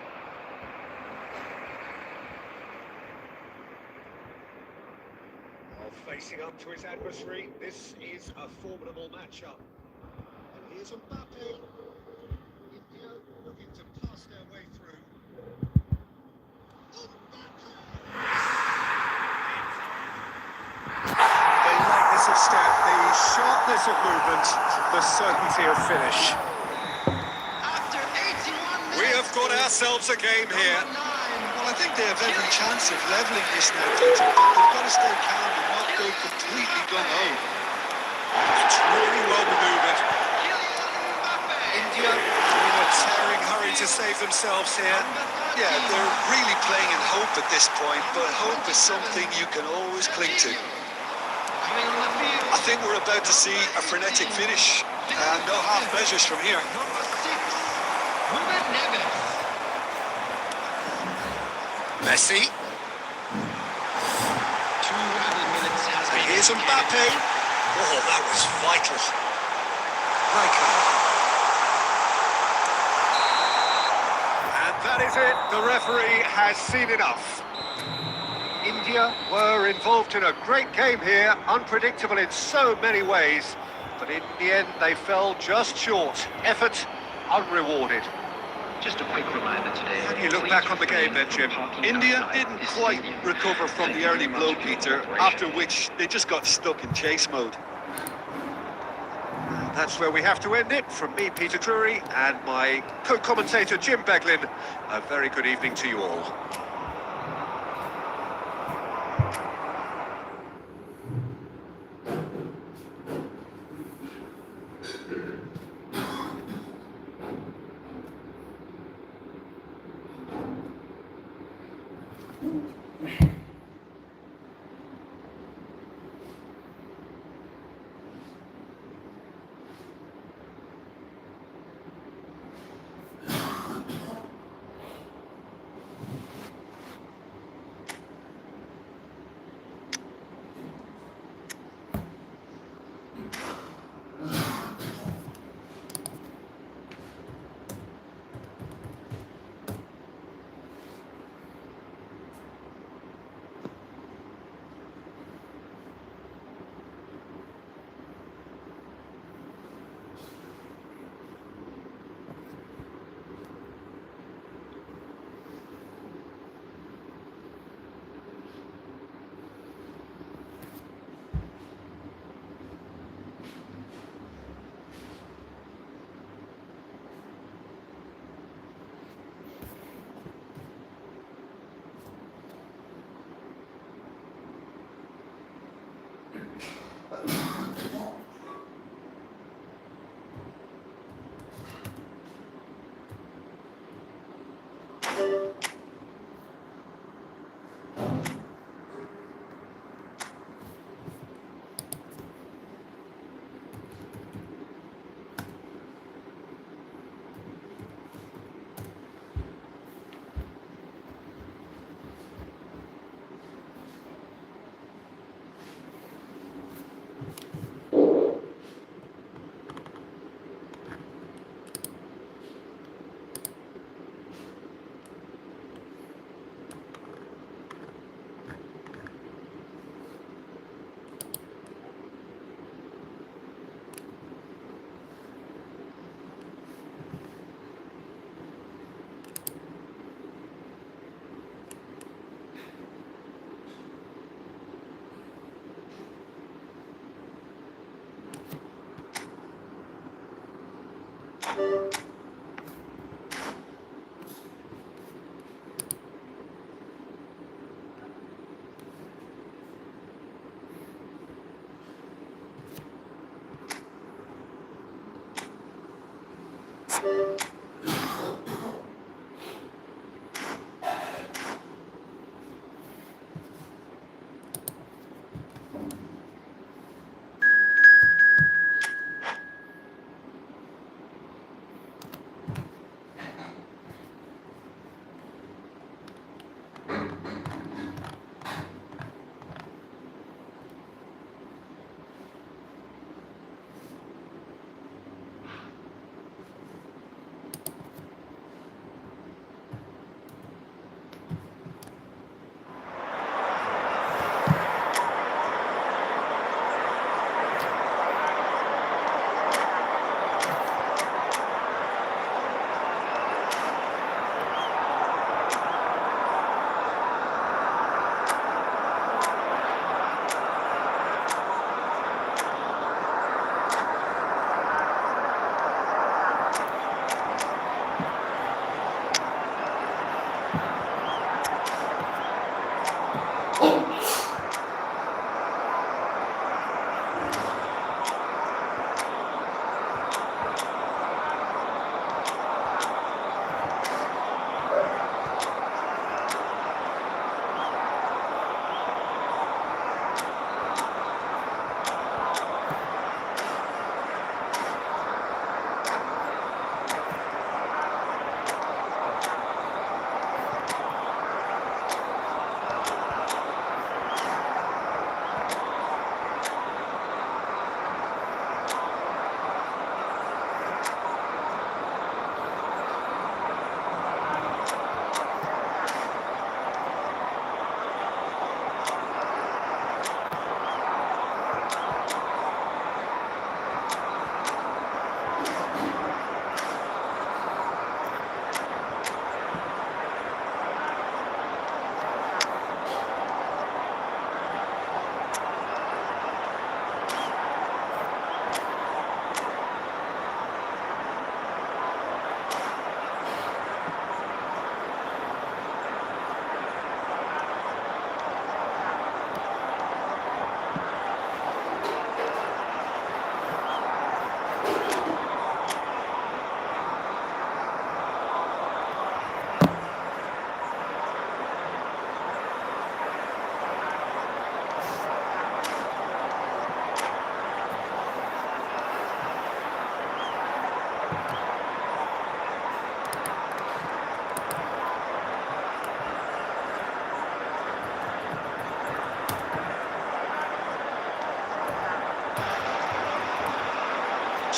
Well, facing up to his adversary, this is a formidable matchup. And here's Mbappe. India looking to pass their way through. They like this of step, the sharpness of movement, the certainty of finish. After 81 minutes, We have got ourselves a game here. Well, I think they have every chance of levelling this now, Peter, but they've got to stay calm and not go completely gung-ho. It's really well maneuvered. India in a tearing hurry to save themselves here. Yeah, they're really playing in hope at this point, but hope is something you can always cling to. I think we're about to see a frenetic finish, and no half measures from here. Messi. 2 minutes has been Here's Mbappe. Oh, that was vital. And that is it. The referee has seen enough. India were involved in a great game here, unpredictable in so many ways, but in the end they fell just short. Effort unrewarded. Just a quick reminder today. How do you look back on the game then, Jim? India didn't quite recover from the early blow, Peter, after which they just got stuck in chase mode. That's where we have to end it. From me, Peter Drury, and my co-commentator, Jim Beglin, a very good evening to you all.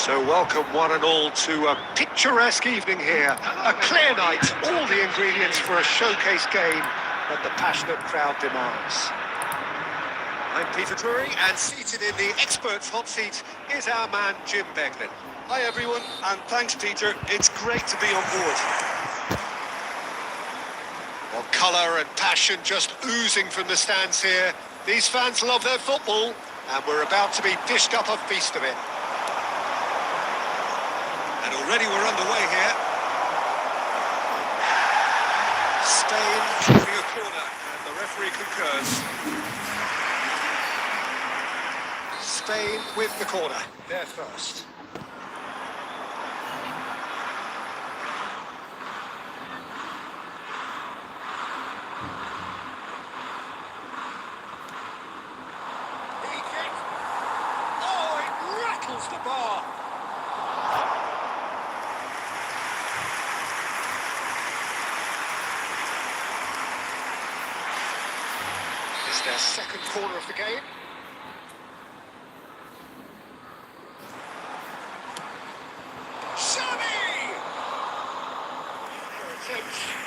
So welcome one and all to a picturesque evening here. A clear night, all the ingredients for a showcase game that the passionate crowd demands. I'm Peter Drury, and seated in the experts' hot seat is our man Jim Beglin. Hi everyone, and thanks Peter. It's great to be on board. Well, colour and passion just oozing from the stands here. These fans love their football, and we're about to be dished up a feast of it. And already we're underway here. Spain taking a corner, and the referee concurs. Spain with the corner. They're first. Oh, it rattles the bar. Is their second corner of the game.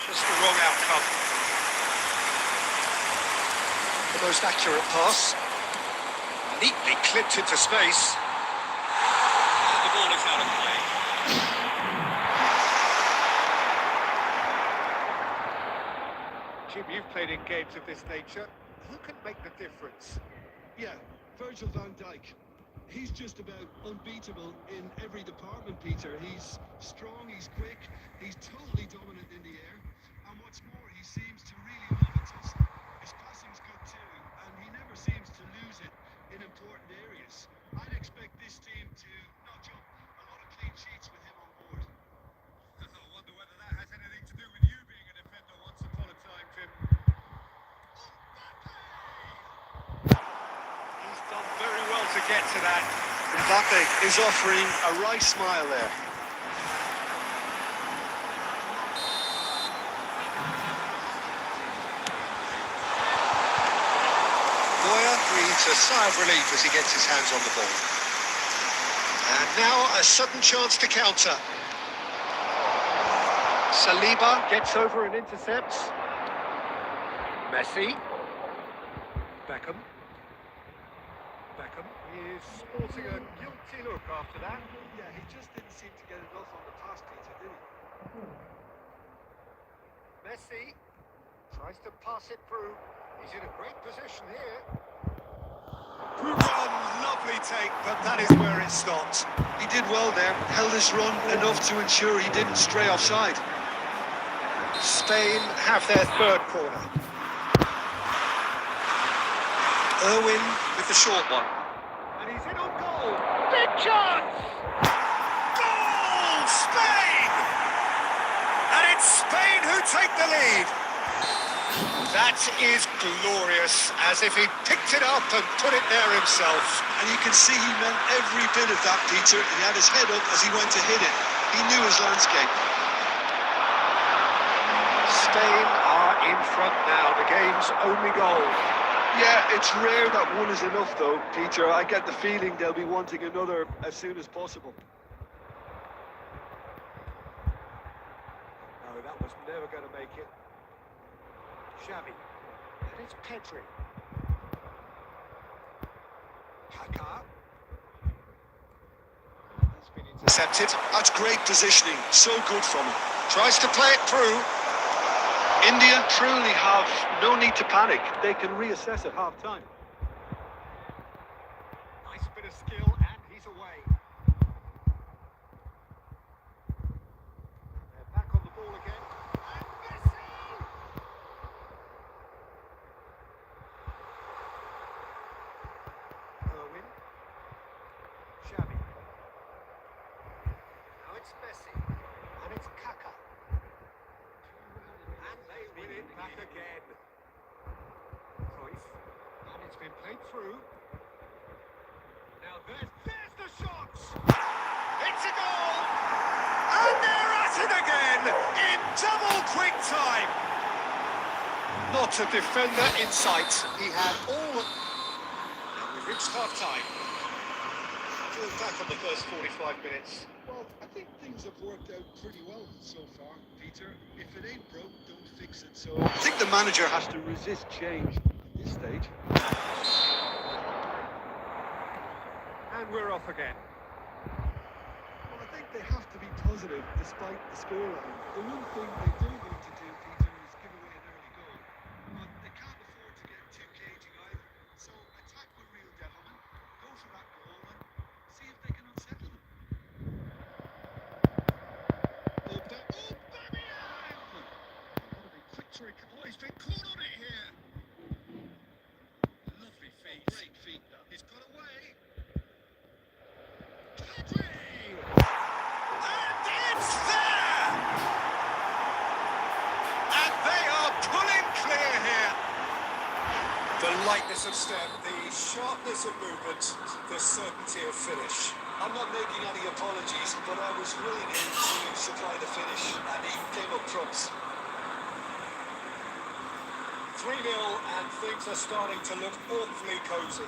Just the wrong outcome. The most accurate pass. Neatly clipped into space. And the ball is out of play. Jim, you've played in games of this nature. Who can make the difference? Yeah, Virgil van Dijk. He's just about unbeatable in every department, Peter. He's strong, he's quick, he's totally dominant in the air. And what's more, he seems to really love it. His passing's good too, and he never seems to lose it in important areas. I'd expect this team to notch up a lot of clean sheets with him on board. I wonder whether that has anything to do with you being a defender once upon a time, Jim. He's done very well to get to that. Mbappe is offering a wry smile there. Neuer breathes a sigh of relief as he gets his hands on the ball. And now a sudden chance to counter. Saliba gets over and intercepts. Messi. Beckham. Beckham is sporting a guilty look after that. Yeah, he just didn't seem to get enough on the pass, Peter, did he? Messi tries to pass it through. He's in a great position here. Run, lovely take, but that is where it stopped. He did well there, held his run enough to ensure he didn't stray offside. Spain have their third corner. Irwin with the short one. And he's in on goal. Big chance! Goal! Spain! And it's Spain who take the lead. That is glorious, as if he picked it up and put it there himself. And you can see he meant every bit of that, Peter. He had his head up as he went to hit it. He knew his landscape. Spain are in front now, the game's only goal. Yeah, it's rare that one is enough, though, Peter. I get the feeling they'll be wanting another as soon as possible. No, that was never going to make it. Xavi. And it's Pedri. Kaka. Has been intercepted. That's great positioning. So good from him. Tries to play it through. India truly have no need to panic. They can reassess at half-time. Nice bit of skill, and he's away. They're back on the ball again. And Messi! Irwin. Xavi. Now it's Messi. And it's Kaka. And they win it back again. Cruyff. And it's been played through. Now there's the shot! It's a goal! And they're at it again in double quick time! Not a defender in sight. He had all... Now we've reached half-time. look back on the first 45 minutes? Well, I think things have worked out pretty well so far, Peter. If it ain't broke, don't fix it. So I think the manager has to resist change at this stage. And we're off again. Well, I think they have to be positive despite the scoreline. The one thing they don't want to do, Peter, is give away an early goal. But they can't afford to get too cagey either. So attack with real devilment, go for that goal and see if they can unsettle them. Quick, oh, he's been caught on it here. Lovely feet. Great feet, though. He's got away. Pedri! And it's there! And they are pulling clear here. The lightness of step, the sharpness of movement, the certainty of finish. I'm not making any apologies, but I was willing him to supply the finish, and he came up trumps. 3-0, and things are starting to look awfully cosy.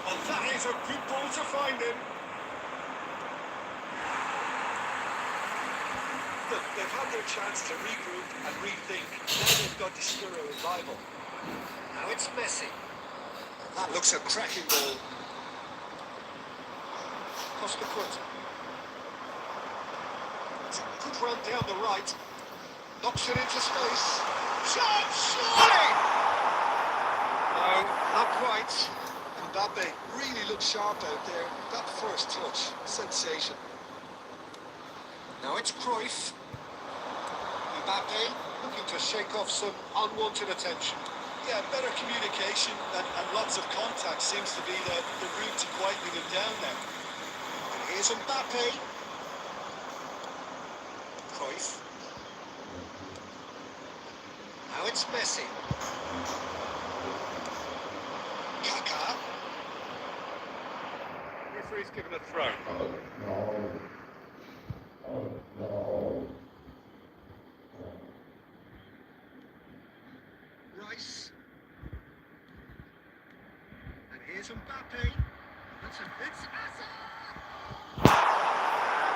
And that is a good ball to find him. Look, they've had their chance to regroup and rethink. Now they've got the spirit of revival. Now it's Messi. That looks a cracking ball. Costa foot. Good run down the right. Knocks it into space. Shot! Surely! No, not quite. Mbappe really looked sharp out there. That first touch, sensation. Now it's Cruyff. Mbappe looking to shake off some unwanted attention. Yeah, better communication and lots of contact seems to be the route to quietening him down now. Here's Mbappe. Cruyff. Now it's Messi. Kaka. Referee's given a throw. Rice. And here's Mbappe. It's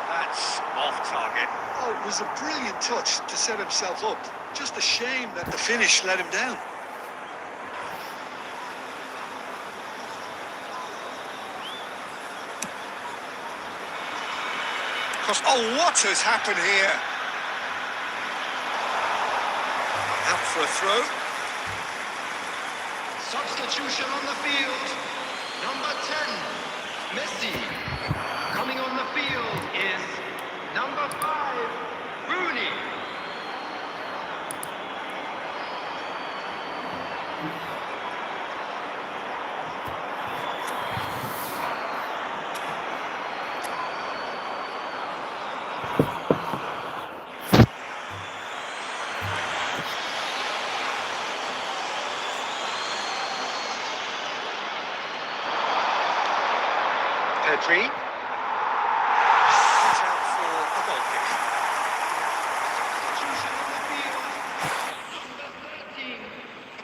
that's off target. Oh, it was a brilliant touch to set himself up. Just a shame that the finish let him down. Oh, what has happened here? Out for a throw. Substitution on the field. Number 10, Messi. Coming on the field is number 5, Rooney. Pedri. It's out for a goal kick. Substitution on the field. Number 13.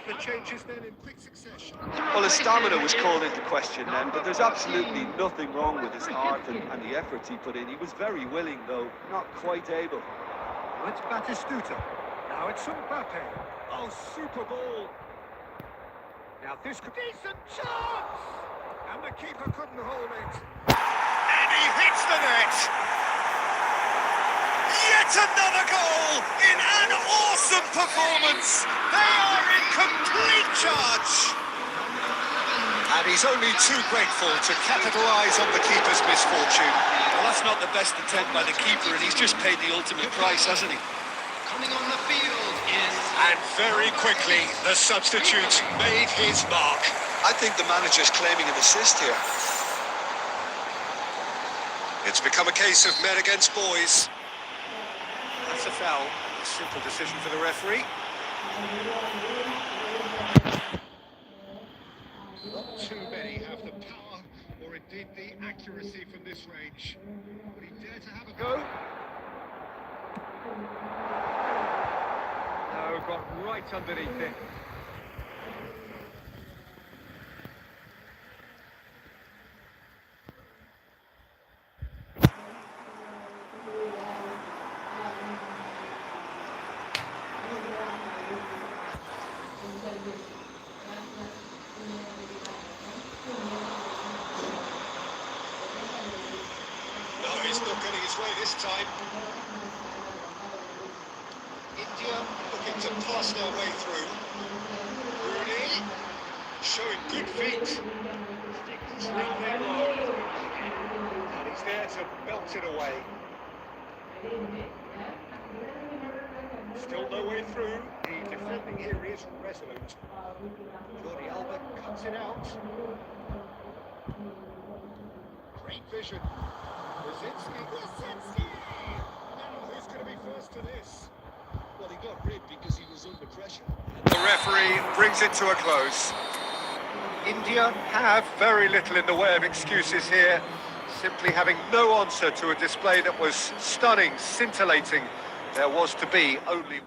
The changes then in quick succession. Well, his stamina was called into question then, but there's absolutely nothing wrong with his heart and the efforts he put in. He was very willing, though not quite able. Well, it's Batistuta. Now it's Mbappe. Oh, super ball. Now this could... Decent chance! And the keeper couldn't hold it. And he hits the net! Yet another goal in an awesome performance! They are in complete charge! And he's only too grateful to capitalise on the keeper's misfortune. Well, that's not the best attempt by the keeper, and he's just paid the ultimate price, hasn't he? Coming on the field is... And very quickly, the substitute made his mark. I think the manager's claiming an assist here. It's become a case of men against boys. That's a foul. A simple decision for the referee. Not too many have the power or indeed the accuracy from this range. Would he dare to have a go? No, got right underneath it. No, he's not getting his way this time. India looking to pass their way through. Rooney showing good feet. And he's there to belt it away. Still no way through. The defending here is resolute. Jordi Alba cuts it out. Great vision. Brzezinski. Now who's going to be first to this? Well, he got rid because he was under pressure. The referee brings it to a close. India have very little in the way of excuses here, simply having no answer to a display that was stunning, scintillating. There was to be only...